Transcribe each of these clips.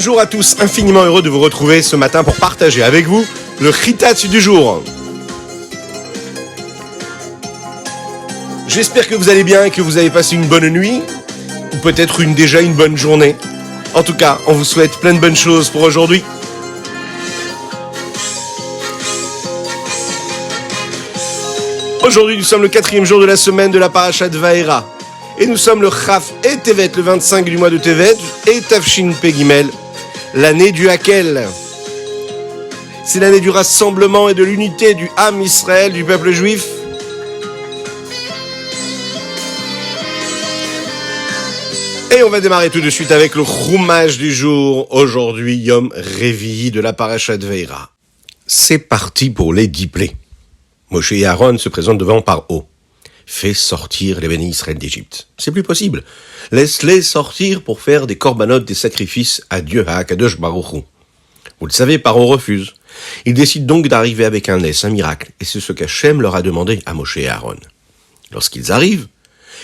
Bonjour à tous, infiniment heureux de vous retrouver ce matin pour partager avec vous le Chitat du jour. J'espère que vous allez bien et que vous avez passé une bonne nuit, ou peut-être déjà une bonne journée. En tout cas, on vous souhaite plein de bonnes choses pour aujourd'hui. Aujourd'hui, nous sommes le 4e jour de la semaine de la Parashat Vaera. Et nous sommes le Chaf et Tevet, le 25 du mois de Tevet, et Tafshin Pegimel, l'année du Hakel. C'est l'année du rassemblement et de l'unité du Ham Israël, du peuple juif. Et on va démarrer tout de suite avec le Chumash du jour. Aujourd'hui, Yom Revi'i de la Parashat Vaera. C'est parti pour les 10 plaies. Moshe et Aaron se présentent devant Paro. Fais sortir les bénis Israël d'Égypte. C'est plus possible. Laisse-les sortir pour faire des corbanotes, des sacrifices à Dieu, à Akadosh Baruch Hu. Vous le savez, Paro refuse. Il décide donc d'arriver avec un nes, un miracle. Et c'est ce qu'Hachem leur a demandé à Moshe et Aaron. Lorsqu'ils arrivent,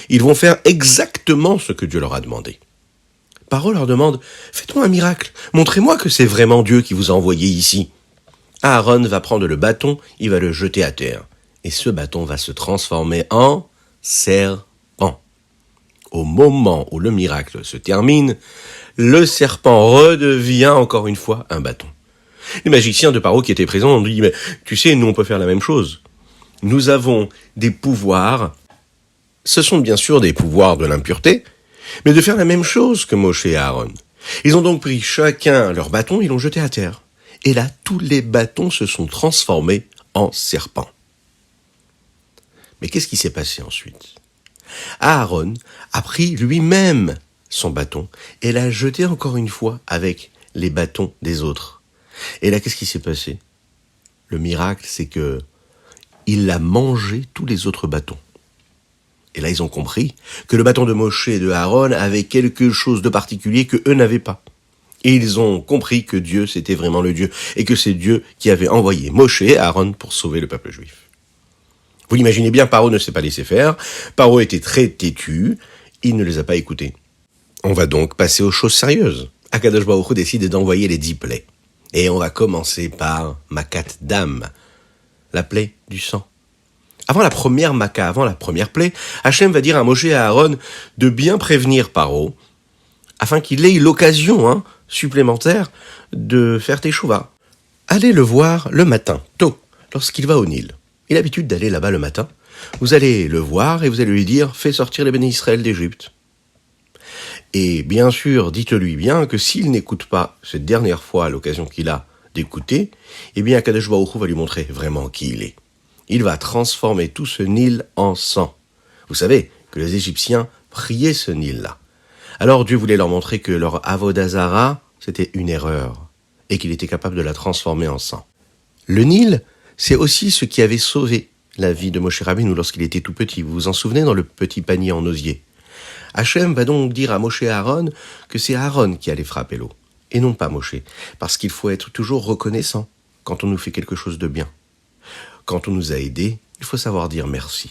ils vont faire exactement ce que Dieu leur a demandé. Paro leur demande, faites-moi un miracle. Montrez-moi que c'est vraiment Dieu qui vous a envoyé ici. Aaron va prendre le bâton, il va le jeter à terre. Et ce bâton va se transformer en serpent. Au moment où le miracle se termine, le serpent redevient encore une fois un bâton. Les magiciens de Paro qui étaient présents ont dit, mais tu sais, nous on peut faire la même chose. Nous avons des pouvoirs, ce sont bien sûr des pouvoirs de l'impureté, mais de faire la même chose que Moshe et Aaron. Ils ont donc pris chacun leur bâton, ils l'ont jeté à terre. Et là, tous les bâtons se sont transformés en serpents. Mais qu'est-ce qui s'est passé ensuite ? Aaron a pris lui-même son bâton et l'a jeté encore une fois avec les bâtons des autres. Et là, qu'est-ce qui s'est passé ? Le miracle, c'est que il a mangé tous les autres bâtons. Et là, ils ont compris que le bâton de Moshe et de Aaron avait quelque chose de particulier que eux n'avaient pas. Et ils ont compris que Dieu, c'était vraiment le Dieu, et que c'est Dieu qui avait envoyé Moshe et Aaron pour sauver le peuple juif. Vous l'imaginez bien, Paro ne s'est pas laissé faire, Paro était très têtu, il ne les a pas écoutés. On va donc passer aux choses sérieuses. Akadosh Baruch Hu décide d'envoyer les 10 plaies. Et on va commencer par Makat Dam, la plaie du sang. Avant la première Maka, avant la première plaie, Hachem va dire à Moshe et à Aaron de bien prévenir Paro, afin qu'il ait l'occasion supplémentaire de faire teshuva. Allez le voir le matin, tôt, lorsqu'il va au Nil. Il a l'habitude d'aller là-bas le matin. Vous allez le voir et vous allez lui dire « Fais sortir les bénis Israël d'Égypte ». Et bien sûr, dites-lui bien que s'il n'écoute pas cette dernière fois à l'occasion qu'il a d'écouter, eh bien Akadosh Baruch Hu va lui montrer vraiment qui il est. Il va transformer tout ce Nil en sang. Vous savez que les Égyptiens priaient ce Nil-là. Alors Dieu voulait leur montrer que leur Avodah Zara, c'était une erreur, et qu'il était capable de la transformer en sang. Le Nil, c'est aussi ce qui avait sauvé la vie de Moshe Rabbeinu lorsqu'il était tout petit. Vous vous en souvenez dans le petit panier en osier. Hachem va donc dire à Moshe et à Aaron que c'est Aaron qui allait frapper l'eau, et non pas Moshe, parce qu'il faut être toujours reconnaissant quand on nous fait quelque chose de bien. Quand on nous a aidés, il faut savoir dire merci.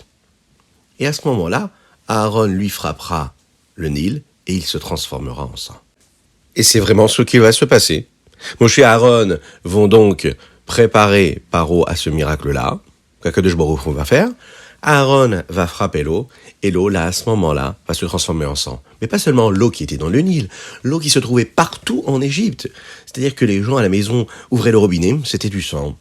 Et à ce moment-là, Aaron lui frappera le Nil, et il se transformera en sang. Et c'est vraiment ce qui va se passer. Moshe et Aaron vont donc préparer Paro à ce miracle-là, qu'Akadosh Baruch Hu va faire. Aaron va frapper l'eau, et l'eau, là, à ce moment-là, va se transformer en sang. Mais pas seulement l'eau qui était dans le Nil, l'eau qui se trouvait partout en Égypte. C'est-à-dire que les gens à la maison ouvraient le robinet, c'était du sang.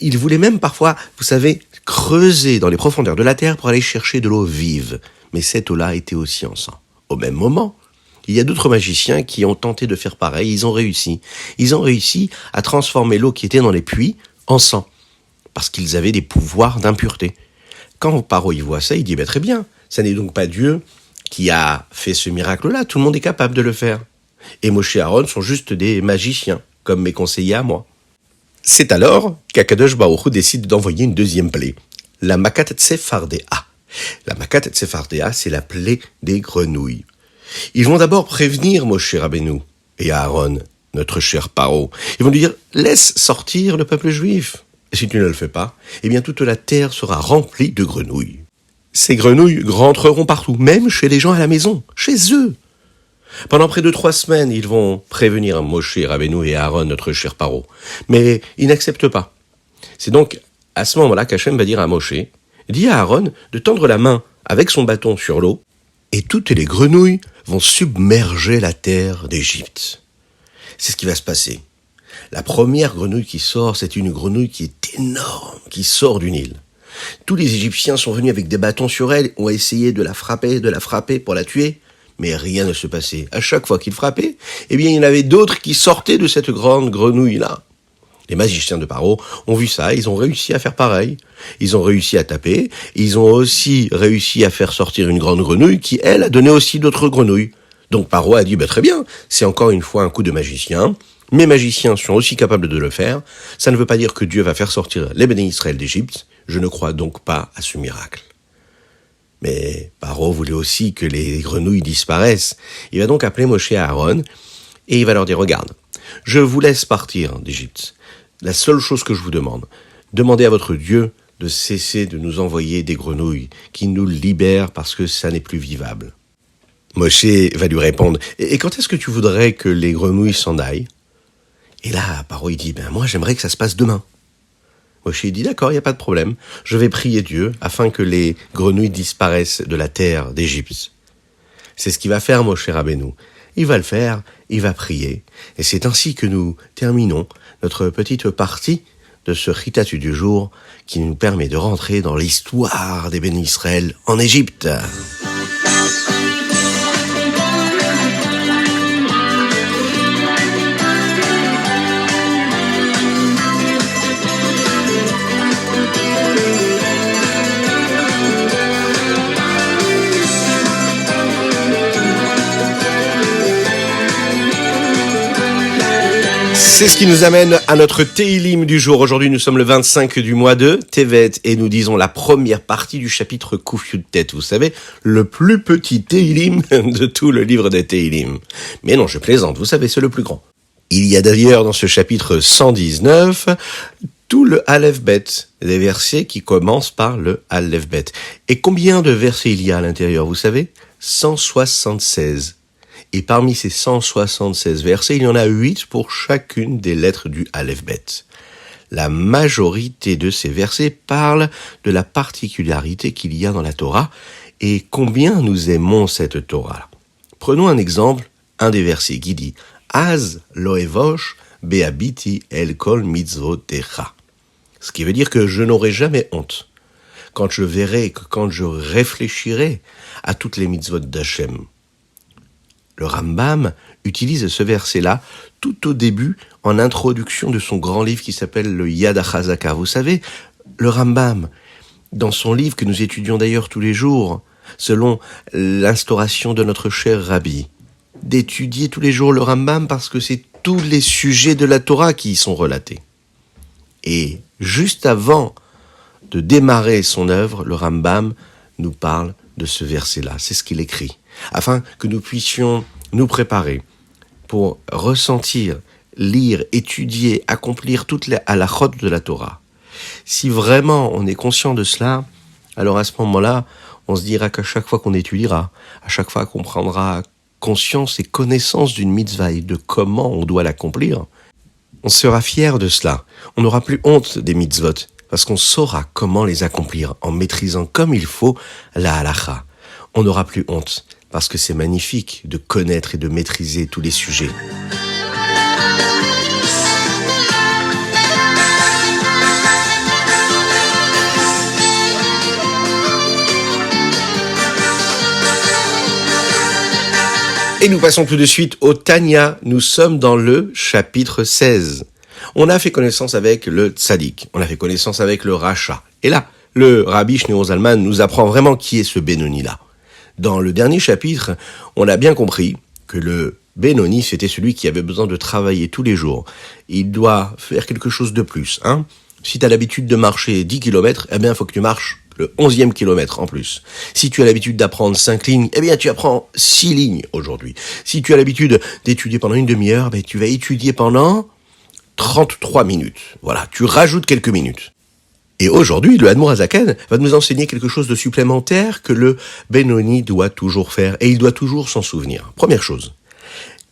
Ils voulaient même parfois, vous savez, creuser dans les profondeurs de la terre pour aller chercher de l'eau vive. Mais cette eau-là était aussi en sang. Au même moment, il y a d'autres magiciens qui ont tenté de faire pareil, ils ont réussi. Ils ont réussi à transformer l'eau qui était dans les puits en sang, parce qu'ils avaient des pouvoirs d'impureté. Quand Paro y voit ça, il dit très bien, ça n'est donc pas Dieu qui a fait ce miracle-là, tout le monde est capable de le faire. Et Moshe et Aaron sont juste des magiciens, comme mes conseillers à moi. C'est alors qu'Akadosh Baruch Hu décide d'envoyer une deuxième plaie, la Makat Tsefardea. La Makat Tsefardea, c'est la plaie des grenouilles. Ils vont d'abord prévenir Moshe Rabbeinu et Aaron, notre cher Paro. Ils vont lui dire « Laisse sortir le peuple juif ». Et si tu ne le fais pas, eh bien toute la terre sera remplie de grenouilles. Ces grenouilles rentreront partout, même chez les gens à la maison, chez eux. Pendant près de 3 semaines, ils vont prévenir Moshe Rabbeinu et Aaron, notre cher Paro. Mais ils n'acceptent pas. C'est donc à ce moment-là qu'Hachem va dire à Moshe, dis à Aaron de tendre la main avec son bâton sur l'eau, et toutes les grenouilles vont submerger la terre d'Égypte. C'est ce qui va se passer. La première grenouille qui sort, c'est une grenouille qui est énorme, qui sort du Nil. Tous les Égyptiens sont venus avec des bâtons sur elle, ont essayé de la frapper pour la tuer, mais rien ne se passait. À chaque fois qu'ils frappaient, eh bien, il y en avait d'autres qui sortaient de cette grande grenouille-là. Les magiciens de Paro ont vu ça, ils ont réussi à faire pareil. Ils ont réussi à taper, ils ont aussi réussi à faire sortir une grande grenouille qui, elle, a donné aussi d'autres grenouilles. Donc Paro a dit, très bien, c'est encore une fois un coup de magicien. Mes magiciens sont aussi capables de le faire. Ça ne veut pas dire que Dieu va faire sortir les bénis Israël d'Égypte. Je ne crois donc pas à ce miracle. Mais Paro voulait aussi que les grenouilles disparaissent. Il va donc appeler Moshe et Aaron et il va leur dire, regarde, je vous laisse partir d'Égypte. La seule chose que je vous demande, demandez à votre Dieu de cesser de nous envoyer des grenouilles qui nous libèrent parce que ça n'est plus vivable. Moshe va lui répondre, et quand est-ce que tu voudrais que les grenouilles s'en aillent? Et là, Paro il dit, moi j'aimerais que ça se passe demain. Moshe dit, d'accord, il n'y a pas de problème. Je vais prier Dieu afin que les grenouilles disparaissent de la terre d'Égypte. C'est ce qu'il va faire, Moshe Rabbeinu. Il va le faire, il va prier. Et c'est ainsi que nous terminons notre petite partie de ce Ritatu du jour qui nous permet de rentrer dans l'histoire des bénis Israël en Égypte. C'est ce qui nous amène à notre Téhilim du jour. Aujourd'hui, nous sommes le 25 du mois de Tevet et nous disons la première partie du chapitre Kuf Yud-Tet. Vous savez, le plus petit Téhilim de tout le livre des Téhilim. Mais non, je plaisante, vous savez, c'est le plus grand. Il y a d'ailleurs dans ce chapitre 119 tout le Aleph Bet, des versets qui commencent par le Aleph Bet. Et combien de versets il y a à l'intérieur, vous savez? 176. Et parmi ces 176 versets, il y en a 8 pour chacune des lettres du Aleph Bet. La majorité de ces versets parlent de la particularité qu'il y a dans la Torah et combien nous aimons cette Torah. Prenons un exemple, un des versets qui dit « Az loevosh beabiti el kol mitzvotecha » ce qui veut dire que je n'aurai jamais honte quand je verrai, quand je réfléchirai à toutes les mitzvot d'Hachem. Le Rambam utilise ce verset-là tout au début en introduction de son grand livre qui s'appelle le Yad HaChazaka. Vous savez, le Rambam, dans son livre que nous étudions d'ailleurs tous les jours, selon l'instauration de notre cher Rabbi, d'étudier tous les jours le Rambam parce que c'est tous les sujets de la Torah qui y sont relatés. Et juste avant de démarrer son œuvre, le Rambam nous parle de ce verset-là. C'est ce qu'il écrit. Afin que nous puissions nous préparer pour ressentir, lire, étudier, accomplir toutes les halachot de la Torah. Si vraiment on est conscient de cela, alors à ce moment-là, on se dira qu'à chaque fois qu'on étudiera, à chaque fois qu'on prendra conscience et connaissance d'une mitzvah et de comment on doit l'accomplir, on sera fier de cela. On n'aura plus honte des mitzvot, parce qu'on saura comment les accomplir en maîtrisant comme il faut la halacha. On n'aura plus honte, parce que c'est magnifique de connaître et de maîtriser tous les sujets. Et nous passons tout de suite au Tanya. Nous sommes dans le chapitre 16. On a fait connaissance avec le Tzadik, on a fait connaissance avec le Racha. Et là, le Rabbi Shneor Zalman nous apprend vraiment qui est ce Benoni-là. Dans le dernier chapitre, on a bien compris que le Benoni, c'était celui qui avait besoin de travailler tous les jours. Il doit faire quelque chose de plus. Si tu as l'habitude de marcher 10 km, eh bien, il faut que tu marches le 11e kilomètre en plus. Si tu as l'habitude d'apprendre 5 lignes, eh bien, tu apprends 6 lignes aujourd'hui. Si tu as l'habitude d'étudier pendant une demi-heure, ben, tu vas étudier pendant 33 minutes. Voilà, tu rajoutes quelques minutes. Et aujourd'hui, le Admour Hazaken va nous enseigner quelque chose de supplémentaire que le Benoni doit toujours faire, et il doit toujours s'en souvenir. Première chose,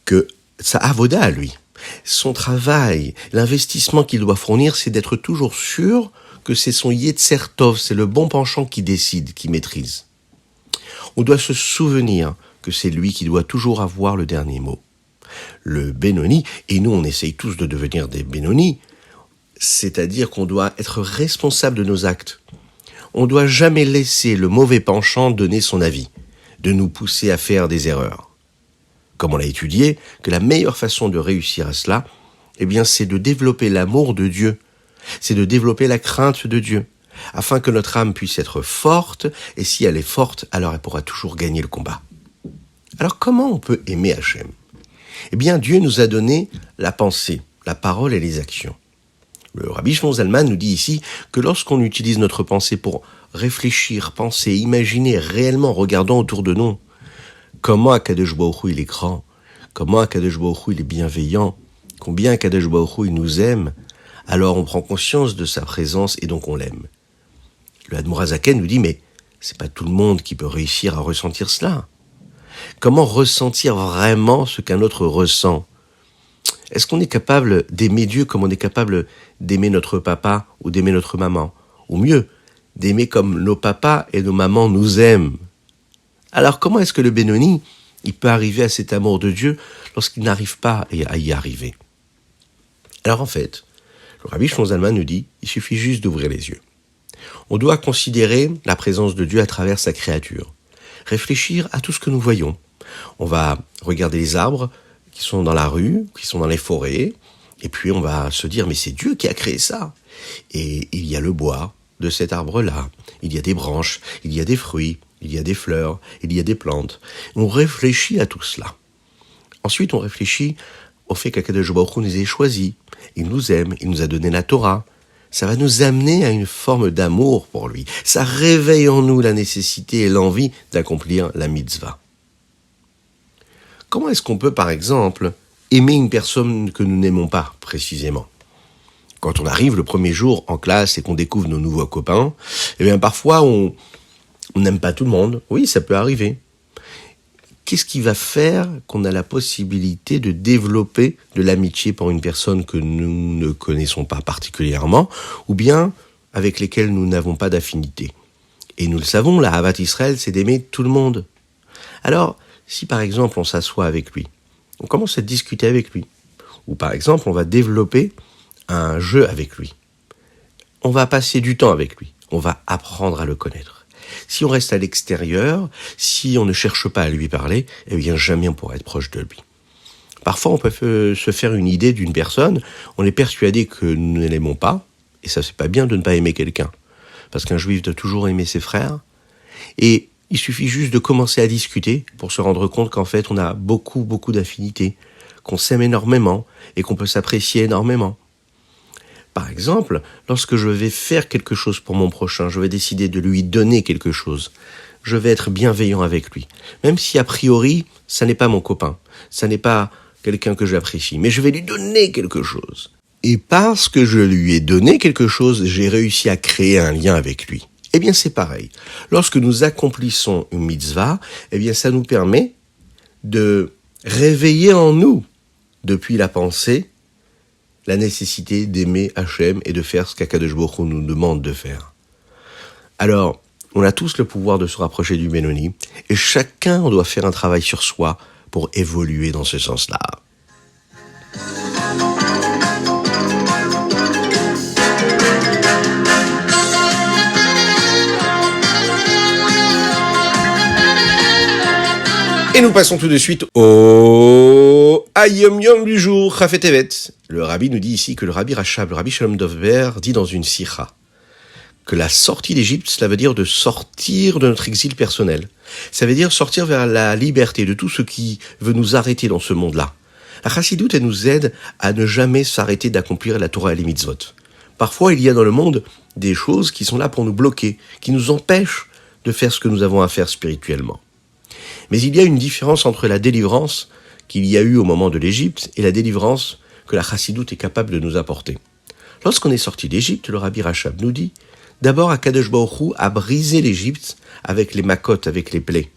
que sa avoda à lui, son travail, l'investissement qu'il doit fournir, c'est d'être toujours sûr que c'est son Yetzer Tov, c'est le bon penchant qui décide, qui maîtrise. On doit se souvenir que c'est lui qui doit toujours avoir le dernier mot. Le Benoni, et nous on essaye tous de devenir des Benoni, c'est-à-dire qu'on doit être responsable de nos actes. On ne doit jamais laisser le mauvais penchant donner son avis, de nous pousser à faire des erreurs. Comme on l'a étudié, que la meilleure façon de réussir à cela, c'est de développer l'amour de Dieu, c'est de développer la crainte de Dieu, afin que notre âme puisse être forte, et si elle est forte, alors elle pourra toujours gagner le combat. Alors comment on peut aimer Hachem ? Dieu nous a donné la pensée, la parole et les actions. Le Rabbi Shimon Zalman nous dit ici que lorsqu'on utilise notre pensée pour réfléchir, penser, imaginer réellement, regardant autour de nous, comment Akadosh Baruch Hu il est grand, comment Akadosh Baruch Hu il est bienveillant, combien Akadosh Baruch Hu il nous aime, alors on prend conscience de sa présence et donc on l'aime. Le Admor HaZaken nous dit, mais c'est pas tout le monde qui peut réussir à ressentir cela. Comment ressentir vraiment ce qu'un autre ressent ? Est-ce qu'on est capable d'aimer Dieu comme on est capable d'aimer notre papa ou d'aimer notre maman ? Ou mieux, d'aimer comme nos papas et nos mamans nous aiment ? Alors comment est-ce que le Benoni, il peut arriver à cet amour de Dieu lorsqu'il n'arrive pas à y arriver ? Alors en fait, le Rabbi Shimon Zalman nous dit, il suffit juste d'ouvrir les yeux. On doit considérer la présence de Dieu à travers sa créature. Réfléchir à tout ce que nous voyons. On va regarder les arbres qui sont dans la rue, qui sont dans les forêts, et puis on va se dire, mais c'est Dieu qui a créé ça. Et il y a le bois de cet arbre-là, il y a des branches, il y a des fruits, il y a des fleurs, il y a des plantes. On réfléchit à tout cela. Ensuite, on réfléchit au fait qu'Akadosh Baruch Hu nous ait choisis. Il nous aime, il nous a donné la Torah. Ça va nous amener à une forme d'amour pour lui. Ça réveille en nous la nécessité et l'envie d'accomplir la mitzvah. Comment est-ce qu'on peut, par exemple, aimer une personne que nous n'aimons pas, précisément ? Quand on arrive le premier jour en classe et qu'on découvre nos nouveaux copains, parfois on n'aime pas tout le monde. Oui, ça peut arriver. Qu'est-ce qui va faire qu'on a la possibilité de développer de l'amitié pour une personne que nous ne connaissons pas particulièrement, ou bien avec lesquelles nous n'avons pas d'affinité ? Et nous le savons, la Ahavat Israël, c'est d'aimer tout le monde. Alors, si par exemple on s'assoit avec lui, on commence à discuter avec lui, ou par exemple on va développer un jeu avec lui, on va passer du temps avec lui, on va apprendre à le connaître. Si on reste à l'extérieur, si on ne cherche pas à lui parler, jamais on pourra être proche de lui. Parfois, on peut se faire une idée d'une personne, on est persuadé que nous ne l'aimons pas, et ça, c'est pas bien de ne pas aimer quelqu'un, parce qu'un juif doit toujours aimer ses frères, et il suffit juste de commencer à discuter pour se rendre compte qu'en fait, on a beaucoup d'affinités, qu'on s'aime énormément, et qu'on peut s'apprécier énormément. Par exemple, lorsque je vais faire quelque chose pour mon prochain, je vais décider de lui donner quelque chose. Je vais être bienveillant avec lui. Même si a priori, ça n'est pas mon copain, ça n'est pas quelqu'un que j'apprécie, mais je vais lui donner quelque chose. Et parce que je lui ai donné quelque chose, j'ai réussi à créer un lien avec lui. C'est pareil. Lorsque nous accomplissons une mitzvah, ça nous permet de réveiller en nous, depuis la pensée, la nécessité d'aimer Hachem et de faire ce qu'Akadosh Baruch Hu nous demande de faire. Alors, on a tous le pouvoir de se rapprocher du Benoni, et chacun doit faire un travail sur soi pour évoluer dans ce sens-là. Et nous passons tout de suite au Yom Yom du jour, Chafet Tevet. Le rabbi nous dit ici que le rabbi Rachab, le rabbi Shalom Dovber, dit dans une sikha que la sortie d'Égypte, cela veut dire de sortir de notre exil personnel. Ça veut dire sortir vers la liberté de tout ce qui veut nous arrêter dans ce monde-là. La chassidoute, elle nous aide à ne jamais s'arrêter d'accomplir la Torah et les mitzvot. Parfois, il y a dans le monde des choses qui sont là pour nous bloquer, qui nous empêchent de faire ce que nous avons à faire spirituellement. Mais il y a une différence entre la délivrance qu'il y a eu au moment de l'Égypte et la délivrance que la chassidoute est capable de nous apporter. Lorsqu'on est sorti d'Égypte, le rabbi Rachab nous dit, d'abord Akadosh Baruch Hu a brisé l'Égypte avec les makotes, avec les plaies.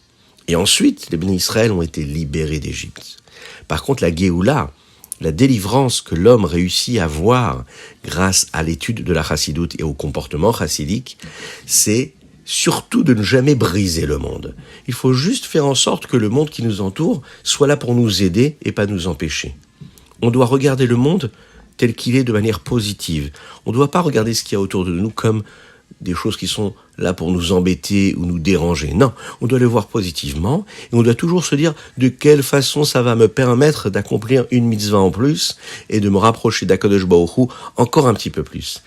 Et ensuite, les bénis Israël ont été libérés d'Égypte. Par contre, la Géoula, la délivrance que l'homme réussit à voir grâce à l'étude de la chassidoute et au comportement chassidique, c'est surtout de ne jamais briser le monde. Il faut juste faire en sorte que le monde qui nous entoure soit là pour nous aider et pas nous empêcher. On doit regarder le monde tel qu'il est de manière positive. On ne doit pas regarder ce qu'il y a autour de nous comme des choses qui sont là pour nous embêter ou nous déranger. Non, on doit le voir positivement et on doit toujours se dire de quelle façon ça va me permettre d'accomplir une mitzvah en plus et de me rapprocher d'Akadosh Baruch Hu encore un petit peu plus.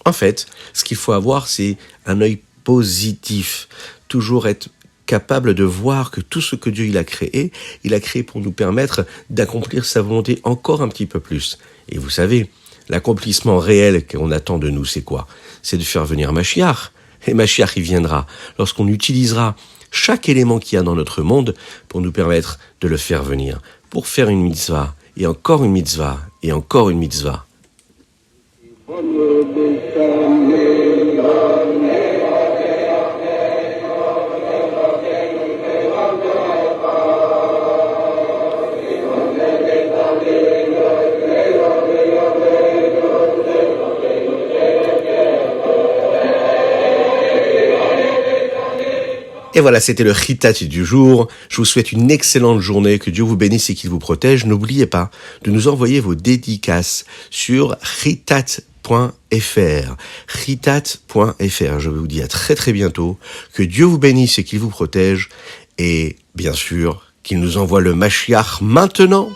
En fait, ce qu'il faut avoir, c'est un œil positif. Toujours être capable de voir que tout ce que Dieu il a créé pour nous permettre d'accomplir sa volonté encore un petit peu plus. Et vous savez, l'accomplissement réel qu'on attend de nous, c'est quoi ? C'est de faire venir Mashiach. Et Mashiach, il viendra lorsqu'on utilisera chaque élément qu'il y a dans notre monde pour nous permettre de le faire venir. Pour faire une mitzvah, et encore une mitzvah, et encore une mitzvah. Et voilà, c'était le Chitat du jour. Je vous souhaite une excellente journée, que Dieu vous bénisse et qu'il vous protège. N'oubliez pas de nous envoyer vos dédicaces sur chitat.fr. Chitat.fr. Je vous dis à très très bientôt. Que Dieu vous bénisse et qu'il vous protège. Et bien sûr, qu'il nous envoie le Mashiach maintenant.